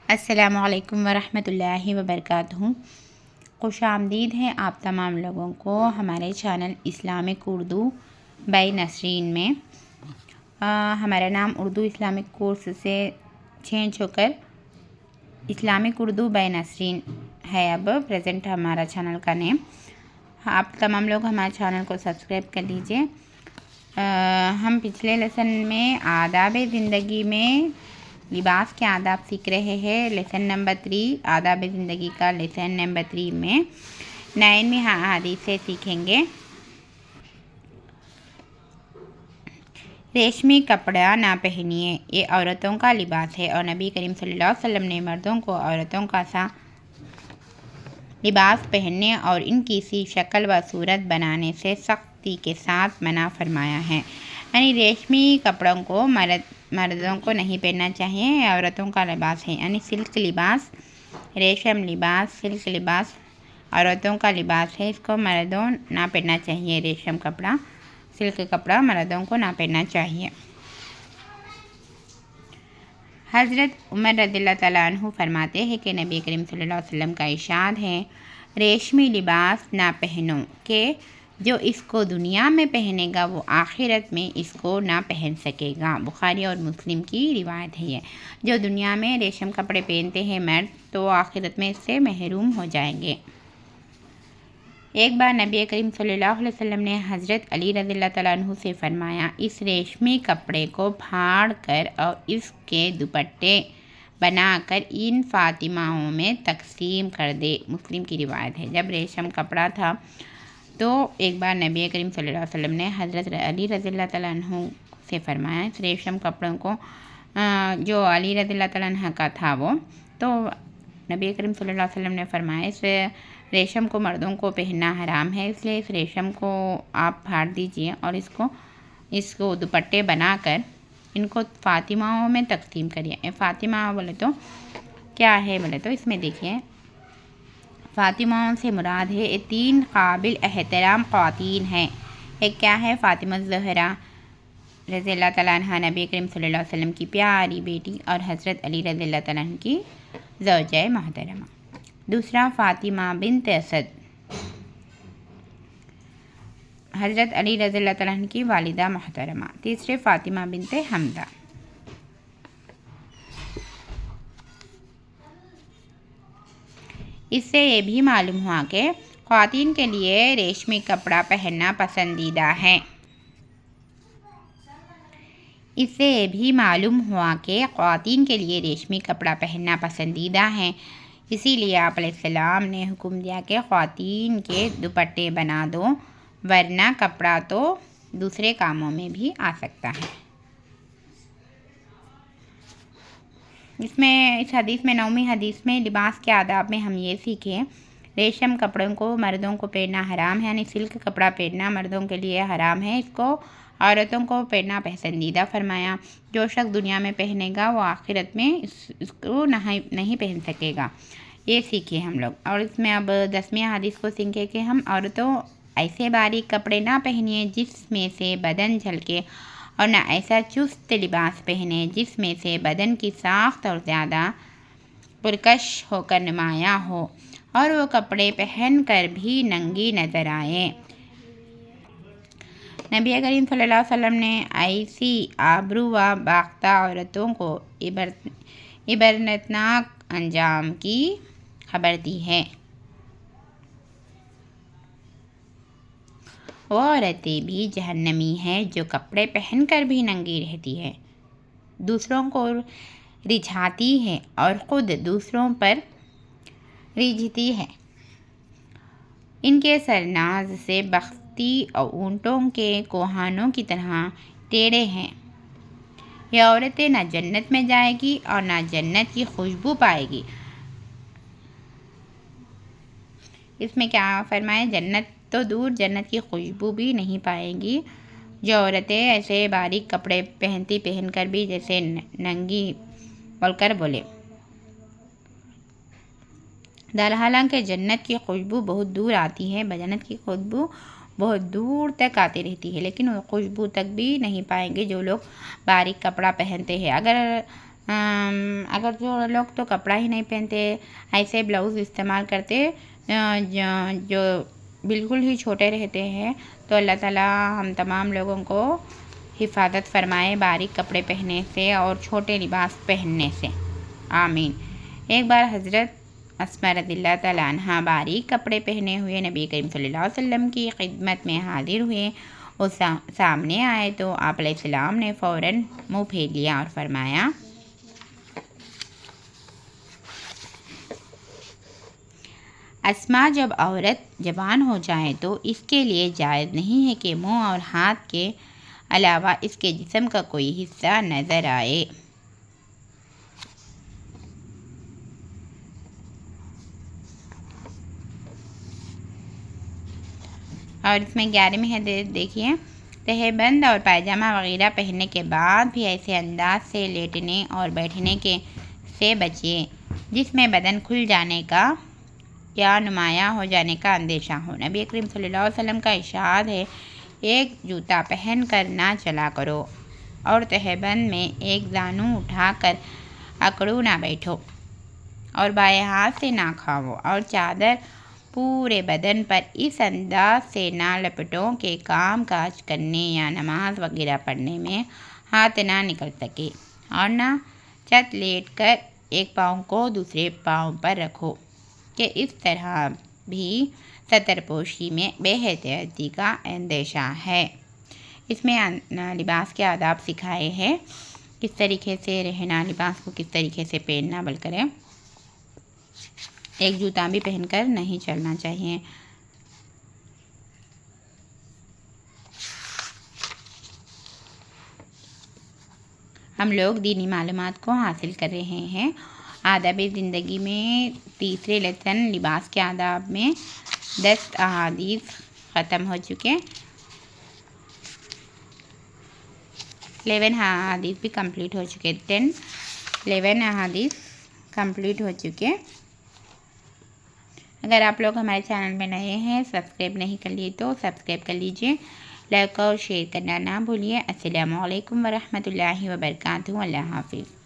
السلام علیکم ورحمۃ اللہ وبرکاتہ۔ خوش آمدید ہے آپ تمام لوگوں کو ہمارے channel Islamic Urdu by Nasreen میں۔ ہمارا نام اردو اسلامک کورس سے چینج ہو کر اسلامک اردو بائی نسرین ہے اب پریزنٹ ہمارا چینل کا نیم۔ آپ تمام لوگ ہمارے چینل کو سبسکرائب کر لیجئے۔ ہم پچھلے لیسن میں آداب زندگی میں لباس کے آداب سیکھ رہے ہیں۔ لیسن نمبر 3 آداب زندگی کا لیسن نمبر 3 میں 9ویں حدیث سے سیکھیں گے۔ ریشمی کپڑا نہ پہنیے، یہ عورتوں کا لباس ہے، اور نبی کریم صلی اللہ علیہ وسلم نے مردوں کو عورتوں کا سا لباس پہننے اور ان کی سی شکل و صورت بنانے سے سختی کے ساتھ منع فرمایا ہے۔ یعنی ریشمی کپڑوں کو مردوں کو نہیں پہننا چاہیے، یہ عورتوں کا لباس ہے۔ یعنی سلک لباس، ریشم لباس، سلک لباس عورتوں کا لباس ہے، اس کو مردوں نہ پہننا چاہیے۔ ریشم کپڑا، سلک کپڑا مردوں کو نہ پہننا چاہیے۔ حضرت عمر رضی اللہ تعالیٰ عنہ فرماتے ہیں کہ نبی کریم صلی اللہ علیہ وسلم کا ارشاد ہے، ریشمی لباس نہ پہنو کہ جو اس کو دنیا میں پہنے گا وہ آخرت میں اس کو نہ پہن سکے گا۔ بخاری اور مسلم کی روایت ہے یہ۔ جو دنیا میں ریشم کپڑے پہنتے ہیں مرد تو آخرت میں اس سے محروم ہو جائیں گے۔ ایک بار نبی کریم صلی اللہ علیہ وسلم نے حضرت علی رضی اللہ تعالیٰ عنہ سے فرمایا، اس ریشمی کپڑے کو پھاڑ کر اور اس کے دوپٹے بنا کر ان فاطماؤں میں تقسیم کر دے۔ مسلم کی روایت ہے۔ جب ریشم کپڑا تھا تو ایک بار نبی کریم صلی اللہ علیہ وسلم نے حضرت علی رضی اللہ تعالیٰ عنہ سے فرمایا، اس ریشم کپڑوں کو جو علی رضی اللہ تعالیٰ عنہ کا تھا وہ، تو نبی کریم صلی اللہ علیہ وسلم نے فرمایا اس ریشم کو مردوں کو پہننا حرام ہے، اس لیے اس ریشم کو آپ پھاڑ دیجئے اور اس کو دوپٹے بنا کر ان کو فاطماؤں میں تقسیم کریے۔ فاطمہ بولے تو کیا ہے بولے تو اس میں دیکھیے، فاطماؤں سے مراد ہے یہ 3 قابل احترام خواتین ہیں۔ ایک کیا ہے؟ فاطمہ الزہرا رضی اللہ تعالیٰ عنہ، نبی کریم صلی اللہ علیہ وسلم کی پیاری بیٹی اور حضرت علی رضی اللہ تعالیٰ عنہ کی زوجہ محترمہ۔ دوسرا فاطمہ بنت اسد، حضرت علی رضی اللہ تعالیٰ عنہ کی والدہ محترمہ۔ تیسرے فاطمہ بنت حمزہ۔ اس سے یہ بھی معلوم ہوا کہ خواتین کے لیے ریشمی کپڑا پہننا پسندیدہ ہے۔ اس سے یہ بھی معلوم ہوا کہ خواتین کے لیے ریشمی کپڑا پہننا پسندیدہ ہے، اسی لیے آپ علیہ السلام نے حکم دیا کہ خواتین کے دوپٹے بنا دو، ورنہ کپڑا تو دوسرے کاموں میں بھی آ سکتا ہے۔ اس حدیث میں 9ویں حدیث میں لباس کے آداب میں ہم یہ سیکھیں، ریشم کپڑوں کو مردوں کو پہننا حرام ہے، یعنی سلک کپڑا پہننا مردوں کے لیے حرام ہے، اس کو عورتوں کو پہننا پسندیدہ فرمایا۔ جو شخص دنیا میں پہنے گا وہ آخرت میں اس کو نہیں پہن سکے گا۔ یہ سیکھیں ہم لوگ۔ اور اس میں اب 10ویں حدیث کو سیکھیں کہ ہم عورتوں ایسے باریک کپڑے نہ پہنیے جس میں سے بدن جھلکے، اور نہ ایسا چست لباس پہنے جس میں سے بدن کی ساخت اور زیادہ پرکش ہو کر نمایاں ہو، اور وہ کپڑے پہن کر بھی ننگی نظر آئے۔ نبی کریم صلی اللہ علیہ وسلم نے ایسی آبرو و باختہ عورتوں کو عبرتناک انجام کی خبر دی ہے۔ وہ عورتیں بھی جہنمی ہیں جو کپڑے پہن کر بھی ننگی رہتی ہے، دوسروں کو رجھاتی ہے اور خود دوسروں پر ریجھتی ہے۔ ان کے سرناز سے بختی اور اونٹوں کے کوہانوں کی طرح ٹیڑھے ہیں۔ یہ عورتیں نہ جنت میں جائے گی اور نہ جنت کی خوشبو پائے گی۔ اس میں کیا فرمائے؟ جنت تو دور، جنت کی خوشبو بھی نہیں پائیں گی جو عورتیں ایسے باریک کپڑے پہن کر بھی جیسے ننگی بول کر بولے۔ حالانکہ جنت کی خوشبو بہت دور آتی ہے، جنت کی خوشبو بہت دور تک آتی رہتی ہے، لیکن وہ خوشبو تک بھی نہیں پائیں گے جو لوگ باریک کپڑا پہنتے ہیں۔ اگر اگر جو لوگ تو کپڑا ہی نہیں پہنتے، ایسے بلاؤز استعمال کرتے جو بالکل ہی چھوٹے رہتے ہیں، تو اللہ تعالیٰ ہم تمام لوگوں کو حفاظت فرمائے باریک کپڑے پہننے سے اور چھوٹے لباس پہننے سے، آمین۔ ایک بار حضرت اسماء رضی اللہ تعالیٰ عنہ باریک کپڑے پہنے ہوئے نبی کریم صلی اللہ علیہ وسلم کی خدمت میں حاضر ہوئے۔ وہ سامنے آئے تو آپ علیہ السلام نے فوراً منہ پھیر لیا اور فرمایا، اسماء، جب عورت جوان ہو جائے تو اس کے لیے جائز نہیں ہے کہ منہ اور ہاتھ کے علاوہ اس کے جسم کا کوئی حصہ نظر آئے۔ اور اس میں 11ویں حدیث دیکھیے، تہہ بند اور پائجامہ وغیرہ پہننے کے بعد بھی ایسے انداز سے لیٹنے اور بیٹھنے سے بچیے جس میں بدن کھل جانے کا یا نمایاں ہو جانے کا اندیشہ ہو۔ نبی کریم صلی اللہ علیہ وسلم کا ارشاد ہے، ایک جوتا پہن کر نہ چلا کرو اور تہہ بند میں ایک زانو اٹھا کر اکڑو نہ بیٹھو اور بائیں ہاتھ سے نہ کھاؤ اور چادر پورے بدن پر اس انداز سے نہ لپٹو کہ کام کاج کرنے یا نماز وغیرہ پڑھنے میں ہاتھ نہ نکل سکے، اور نہ چت لیٹ کر ایک پاؤں کو دوسرے پاؤں پر رکھو کہ اس طرح بھی ستر پوشی میں بے احتیاطی کا اندیشہ ہے۔ اس میں لباس کے آداب سکھائے ہیں، کس طریقے سے رہنا، لباس کو کس طریقے سے پہننا، بلکہ ایک جوتا بھی پہن کر نہیں چلنا چاہیے۔ ہم لوگ دینی معلومات کو حاصل کر رہے ہیں۔ آداب زندگی میں تیسرے لیسن لباس کے آداب میں 10 احادیث ختم ہو چکے، 11 احادیث بھی کمپلیٹ ہو چکے، 11 احادیث کمپلیٹ ہو چکے۔ اگر آپ لوگ ہمارے چینل میں نئے ہیں، سبسکرائب نہیں کر لیے تو سبسکرائب کر لیجئے، لائک اور شیئر کرنا نہ بھولیے۔ السلام علیکم ورحمۃ اللہ وبرکاتہ۔ اللہ حافظ۔